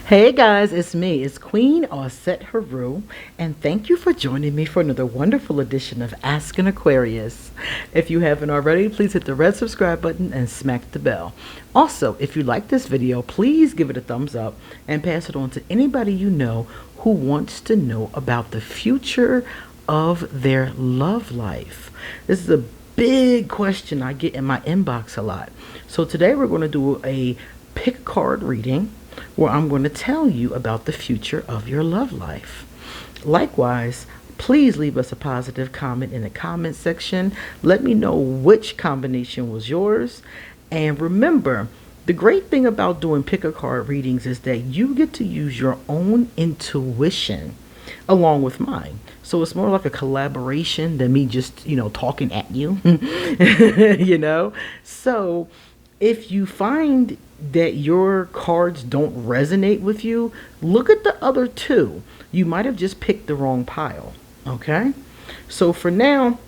Hey guys, it's me. It's QueenAusetHeru, and thank you for joining me for another wonderful edition of Ask an Aquarius. If you haven't already, please hit the red subscribe button and smack the bell. Also, if you like this video, please give it a thumbs up and pass it on to anybody you know who wants to know about the future of their love life. This is a big question I get in my inbox a lot. So today we're going to do a pick a card reading where I'm going to tell you about the future of your love life. Likewise, please leave us a positive comment in the comment section. Let me know which combination was yours. And remember, the great thing about doing pick a card readings is that you get to use your own intuition along with mine. So it's more like a collaboration than me just, talking at you, So if you find that your cards don't resonate with you, look at the other two. You might have just picked the wrong pile, okay? So for now,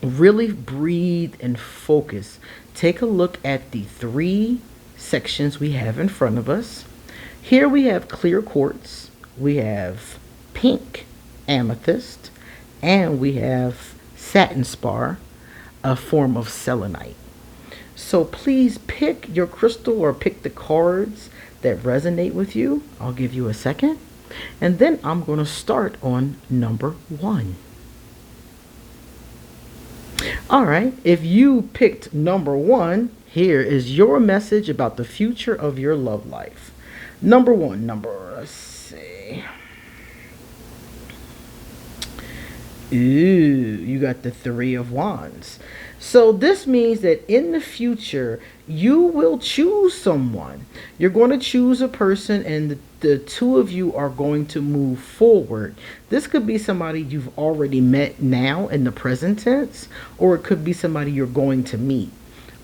really breathe and focus. Take a look at the three sections we have in front of us. Here we have clear quartz, we have pink amethyst, and we have satin spar, a form of selenite. So please pick your crystal or pick the cards that resonate with you. I'll give you a second. And then I'm going to start on number 1. All right. If you picked number 1, here is your message about the future of your love life. Number 1, let's see. Ooh, you got the 3 of Wands. So this means that in the future, you will choose someone. You're going to choose a person, and the two of you are going to move forward. This could be somebody you've already met now in the present tense, or it could be somebody you're going to meet.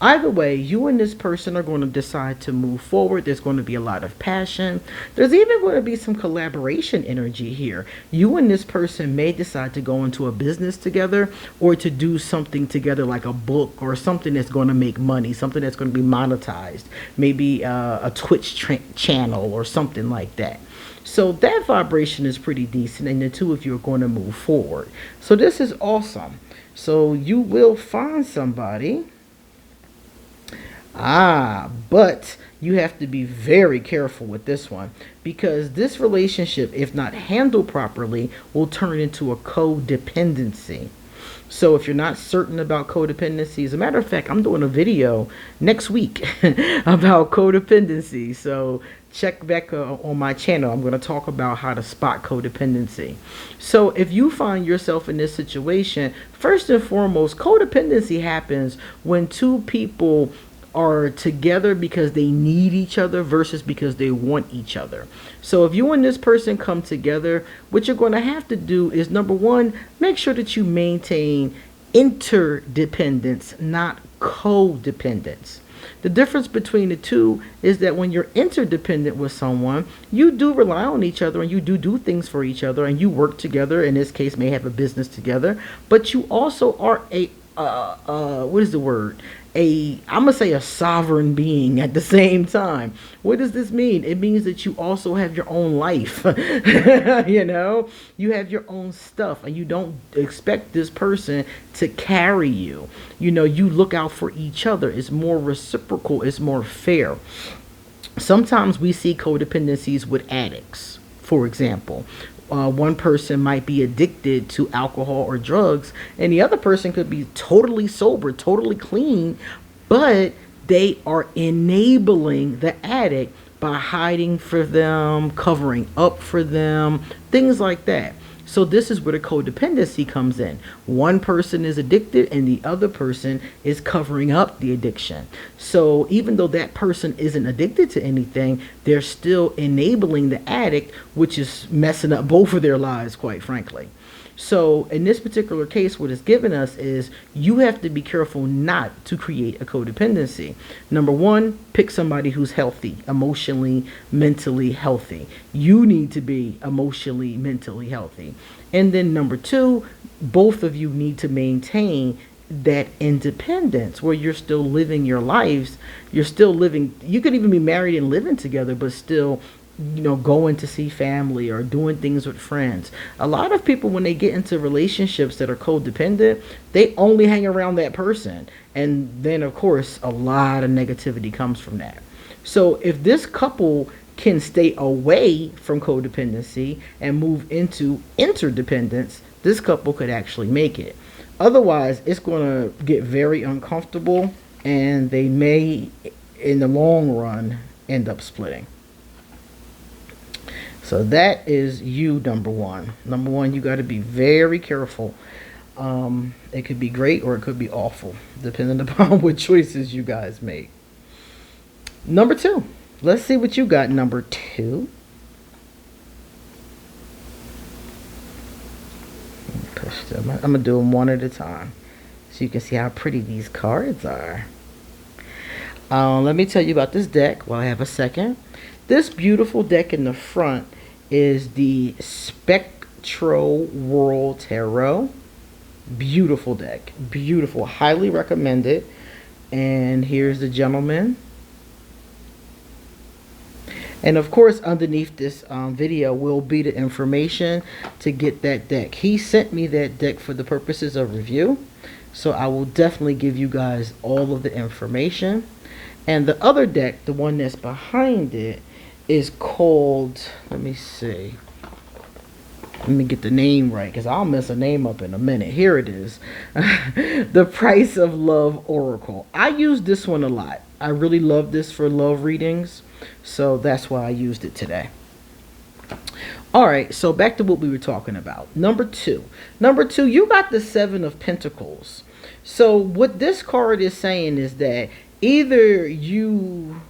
Either way, you and this person are going to decide to move forward. There's going to be a lot of passion. There's even going to be some collaboration energy here. You and this person may decide to go into a business together, or to do something together like a book or something that's going to make money, something that's going to be monetized, maybe a Twitch channel or something like that. So that vibration is pretty decent, and the two of you are going to move forward. So this is awesome. So you will find somebody. But you have to be very careful with this one, because this relationship, if not handled properly, will turn into a codependency. So if you're not certain about codependency, as a matter of fact, I'm doing a video next week about codependency. So check back on my channel. I'm going to talk about how to spot codependency. So if you find yourself in this situation, first and foremost, codependency happens when two people are together because they need each other versus because they want each other. So if you and this person come together, what you're going to have to do is, number 1, make sure that you maintain interdependence, not codependence. The difference between the two is that when you're interdependent with someone, you do rely on each other, and you do things for each other, and you work together. In this case, may have a business together, but you also are what is the word? I'm gonna say a sovereign being at the same time. What does this mean? It means that you also have your own life. You have your own stuff, and you don't expect this person to carry you. You look out for each other. It's more reciprocal. It's more fair. Sometimes we see codependencies with addicts, for example. One person might be addicted to alcohol or drugs, and the other person could be totally sober, totally clean, but they are enabling the addict by hiding for them, covering up for them, things like that. So this is where the codependency comes in. One person is addicted and the other person is covering up the addiction. So even though that person isn't addicted to anything, they're still enabling the addict, which is messing up both of their lives, quite frankly. So in this particular case, what it's given us is you have to be careful not to create a codependency. Number 1, pick somebody who's healthy, emotionally, mentally healthy. You need to be emotionally, mentally healthy. And then number 2, both of you need to maintain that independence where you're still living your lives. You're still living. You could even be married and living together, but still going to see family or doing things with friends. A lot of people, when they get into relationships that are codependent, they only hang around that person. And then, of course, a lot of negativity comes from that. So if this couple can stay away from codependency and move into interdependence, this couple could actually make it. Otherwise, it's going to get very uncomfortable, and they may, in the long run, end up splitting. So that is you, number one. Number one, you got to be very careful. It could be great or it could be awful, depending upon what choices you guys make. Number two. Let's see what you got, number two. Push them. I'm going to do them one at a time so you can see how pretty these cards are. Let me tell you about this deck while I have a second. This beautiful deck in the front is the SpectroWhirl Tarot. Beautiful deck. Beautiful. Highly recommend it. And here's the gentleman. And of course, underneath this video will be the information to get that deck. He sent me that deck for the purposes of review. So I will definitely give you guys all of the information. And the other deck, the one that's behind it, is called, let me see. Let me get the name right, because I'll mess a name up in a minute. Here it is. The Price of Love Oracle. I use this one a lot. I really love this for love readings. So that's why I used it today. Alright, so back to what we were talking about. Number two. Number two, you got the Seven of Pentacles. So what this card is saying is that either you...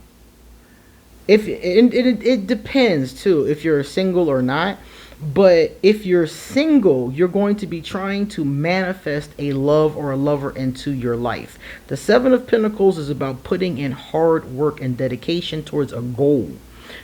It depends too if you're single or not. But if you're single, you're going to be trying to manifest a love or a lover into your life. The Seven of Pentacles is about putting in hard work and dedication towards a goal.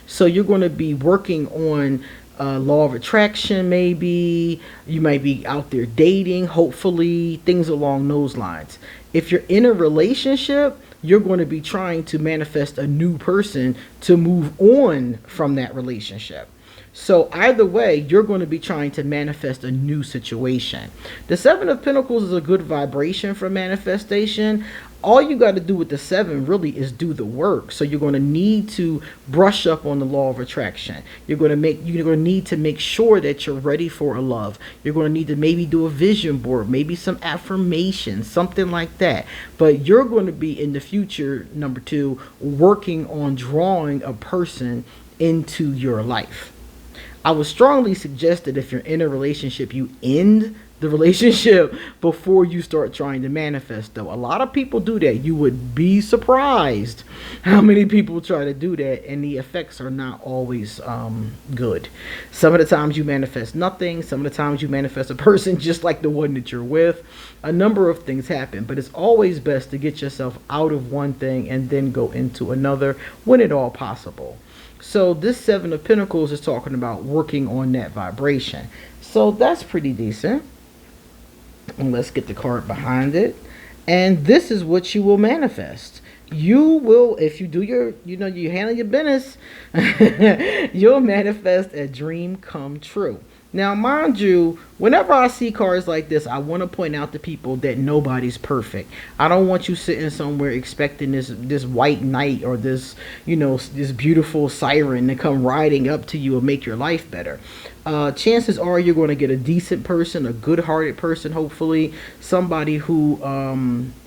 So you're going to be working on law of attraction, maybe. You might be out there dating, hopefully, things along those lines. If you're in a relationship, you're going to be trying to manifest a new person to move on from that relationship. So either way, you're going to be trying to manifest a new situation. The Seven of Pentacles is a good vibration for manifestation. All you got to do with the seven really is do the work. So you're going to need to brush up on the law of attraction. You're going to need to make sure that you're ready for a love. You're going to need to maybe do a vision board, maybe some affirmations, something like that. But you're going to be in the future, number two, working on drawing a person into your life. I would strongly suggest that if you're in a relationship, you end the relationship before you start trying to manifest, though. A lot of people do that. You would be surprised how many people try to do that, and the effects are not always good. Some of the times you manifest nothing. Some of the times you manifest a person just like the one that you're with. A number of things happen, but it's always best to get yourself out of one thing and then go into another when at all possible. So this Seven of Pentacles is talking about working on that vibration. So that's pretty decent. And let's get the card behind it. And this is what you will manifest. You will, if you do your, you handle your business, you'll manifest a dream come true. Now, mind you, whenever I see cards like this, I want to point out to people that nobody's perfect. I don't want you sitting somewhere expecting this white knight or this, this beautiful siren to come riding up to you and make your life better. Chances are you're going to get a decent person, a good-hearted person, hopefully, somebody who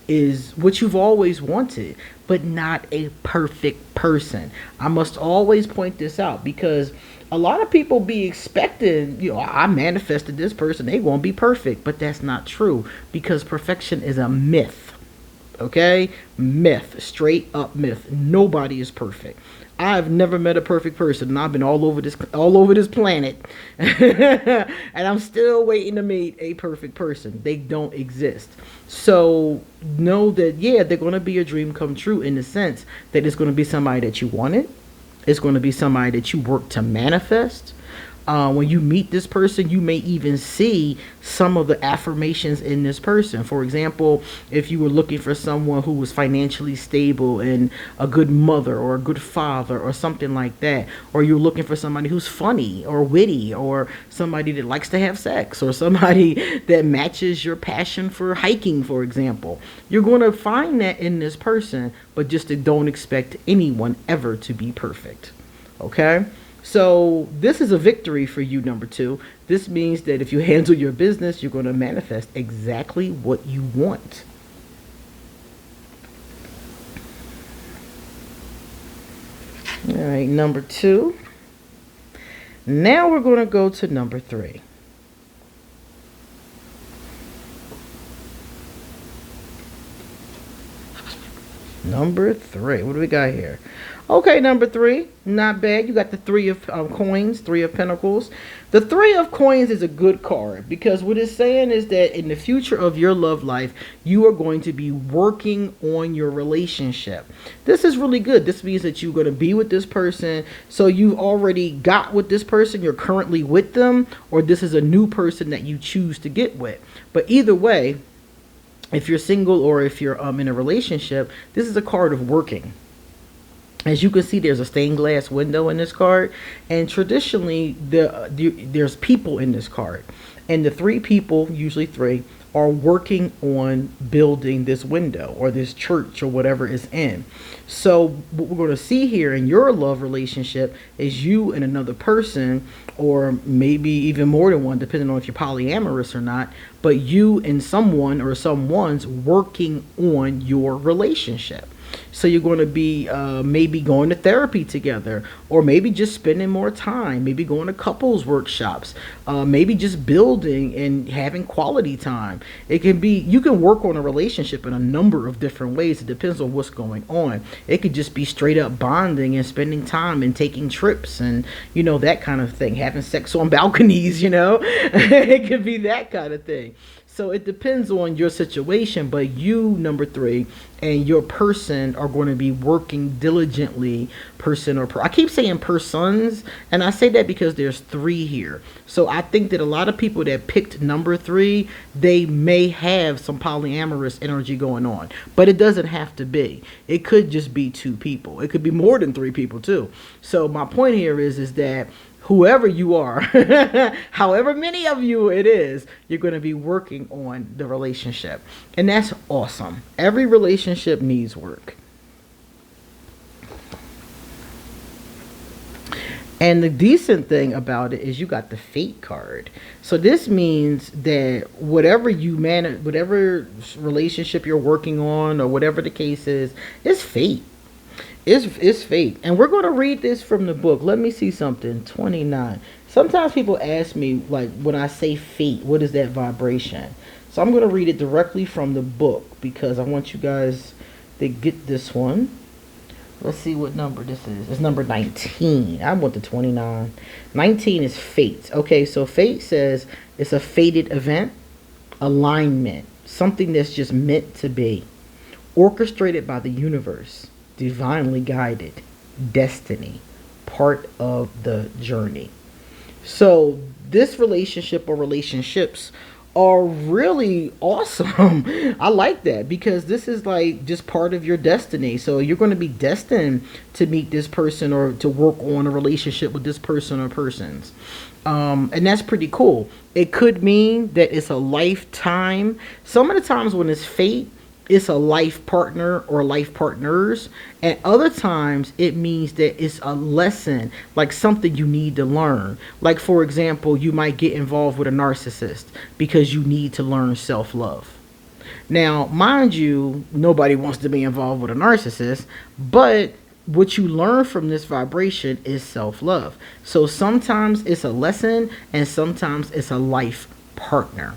is what you've always wanted, but not a perfect person. I must always point this out because a lot of people be expecting, I manifested this person, they won't be perfect, but that's not true because perfection is a myth. Okay? Myth, straight up myth. Nobody is perfect. I've never met a perfect person, and I've been all over this planet, and I'm still waiting to meet a perfect person. They don't exist. So know that, yeah, they're going to be a dream come true in the sense that it's going to be somebody that you wanted. It's going to be somebody that you work to manifest. When you meet this person, you may even see some of the affirmations in this person. For example, if you were looking for someone who was financially stable and a good mother or a good father or something like that, or you're looking for somebody who's funny or witty, or somebody that likes to have sex, or somebody that matches your passion for hiking, for example, you're going to find that in this person, but just don't expect anyone ever to be perfect. Okay? So this is a victory for you, number 2. This means that if you handle your business, you're going to manifest exactly what you want. All right, number 2. Now we're going to go to number 3. Number 3. What do we got here? Okay, number 3. Not bad. You got the 3 of coins, 3 of pentacles. The 3 of coins is a good card because what it's saying is that in the future of your love life, you are going to be working on your relationship. This is really good. This means that you're going to be with this person. So you've already got with this person. You're currently with them, or this is a new person that you choose to get with. But either way, if you're single or if you're in a relationship, this is a card of working. As you can see, there's a stained glass window in this card, and traditionally there's people in this card, and the 3 people, usually 3, are working on building this window or this church or whatever is in. So what we're going to see here in your love relationship is you and another person, or maybe even more than one, depending on if you're polyamorous or not, but you and someone or someone's working on your relationship. So you're going to be maybe going to therapy together, or maybe just spending more time, maybe going to couples workshops, maybe just building and having quality time. It can be, you can work on a relationship in a number of different ways. It depends on what's going on. It could just be straight up bonding and spending time and taking trips and, you know, that kind of thing, having sex on balconies, you know, it could be that kind of thing. So it depends on your situation, but you, number 3, and your person are going to be working diligently, I keep saying persons, and I say that because there's 3 here. So I think that a lot of people that picked number 3, they may have some polyamorous energy going on, but it doesn't have to be. It could just be 2 people. It could be more than 3 people too. So my point here is that whoever you are, however many of you it is, you're going to be working on the relationship. And that's awesome. Every relationship needs work. And the decent thing about it is you got the Fate card. So this means that whatever whatever relationship you're working on, or whatever the case is, it's fate. It's fate. And we're going to read this from the book. Let me see something. 29. Sometimes people ask me, like, when I say fate, what is that vibration? So I'm going to read it directly from the book because I want you guys to get this one. Let's see what number this is. It's number 19. I want the 29. 19 is fate. Okay, so fate says it's a fated event, alignment, something that's just meant to be, orchestrated by the universe, divinely guided, destiny, part of the journey. So this relationship or relationships are really awesome. I like that because this is like just part of your destiny. So you're going to be destined to meet this person or to work on a relationship with this person or persons. And that's pretty cool. It could mean that it's a lifetime. Some of the times when it's fate, it's a life partner or life partners, and other times it means that it's a lesson, like something you need to learn. Like, for example, you might get involved with a narcissist because you need to learn self-love. Now, mind you, nobody wants to be involved with a narcissist, but what you learn from this vibration is self-love. So sometimes it's a lesson and sometimes it's a life partner.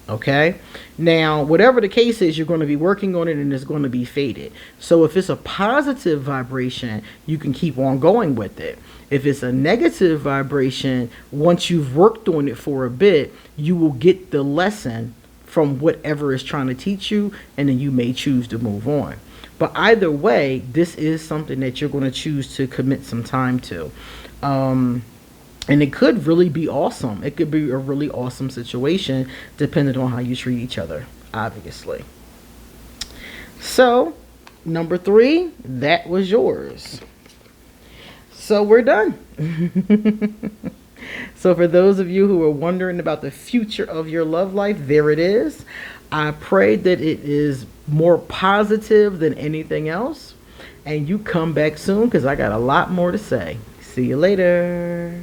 Okay, now whatever the case is, you're going to be working on it and it's going to be fated. So if it's a positive vibration, you can keep on going with it. If it's a negative vibration, once you've worked on it for a bit, you will get the lesson from whatever is trying to teach you, and then you may choose to move on. But either way, this is something that you're going to choose to commit some time to. And it could really be awesome. It could be a really awesome situation depending on how you treat each other, obviously. So, number 3, that was yours. So we're done. So for those of you who are wondering about the future of your love life, there it is. I pray that it is more positive than anything else. And you come back soon because I got a lot more to say. See you later.